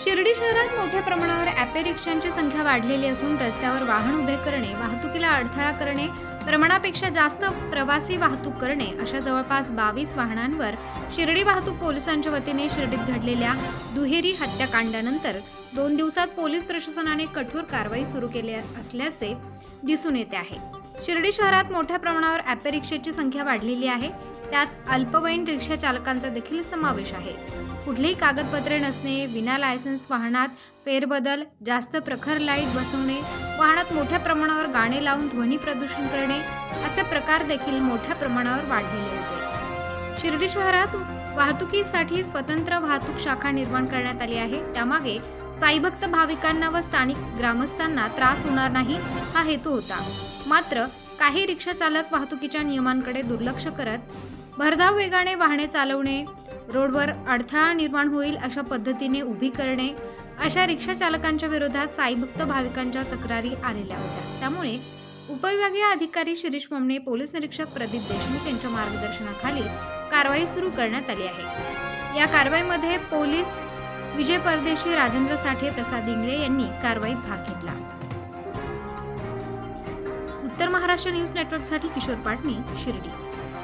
शिर्डी शहरात मोठ्या प्रमाणावर ॲपे रिक्षांची संख्या वाढलेली असून रस्त्यावर वाहन उभे करणे, वाहतुकीला अडथळा करणे, प्रमाणापेक्षा जास्त प्रवासी वाहतूक करणे अशा जवळपास 22 वाहनांवर शिर्डी वाहतूक पोलिसांच्या वतीने शिर्डीत घडलेल्या दुहेरी हत्याकांडानंतर 2 दिवसात पोलीस प्रशासनाने कठोर कारवाई सुरू केली असल्याचे दिसून येते आहे। शिर्डी शहरात मोठ्या प्रमाणावर ॲपे रिक्षाची संख्या वाढलेली आहे। त्यात अल्पवयीन रिक्षा चालकांचा देखील समावेश आहे। कुठलीही कागदपत्रे नसणे, विना लायसन्स वाहनात फेरबदल, जास्त प्रखर लाईट बसवणे, वाहनात मोठ्या प्रमाणावर गाणे लावून ध्वनी प्रदूषण करणे असे प्रकार देखील मोठ्या प्रमाणावर वाढलेले होते। शिर्डी शहरात वाहतुकीसाठी स्वतंत्र वाहतूक शाखा निर्माण करण्यात आली आहे। त्यामागे साईभक्त भाविकांना व स्थानिक ग्रामस्थांना त्रास होणार नाही हा हेतू होता। मात्र काही रिक्षा चालक वाहतुकीच्या नियमांकडे दुर्लक्ष करत भरधाव वेगाने वाहने चालवणे, रोडवर अडथळा निर्माण होईल अशा पद्धतीने उभी करणे अशा रिक्षा चालकांच्या विरोधात साईभक्त भाविकांच्या तक्रारी आलेल्या होत्या। त्यामुळे उपविभागीय अधिकारी शिरीष मोमणे, पोलीस निरीक्षक प्रदीप देशमुख यांच्या मार्गदर्शनाखाली कारवाई सुरू करण्यात आली आहे। या कारवाईमध्ये पोलीस विजय परदेशी, राजेंद्र साठे, प्रसाद इंगळे यांनी कारवाईत भाग घेतला। उत्तर महाराष्ट्र न्यूज नेटवर्कसाठी किशोर पाटणी, शिर्डी।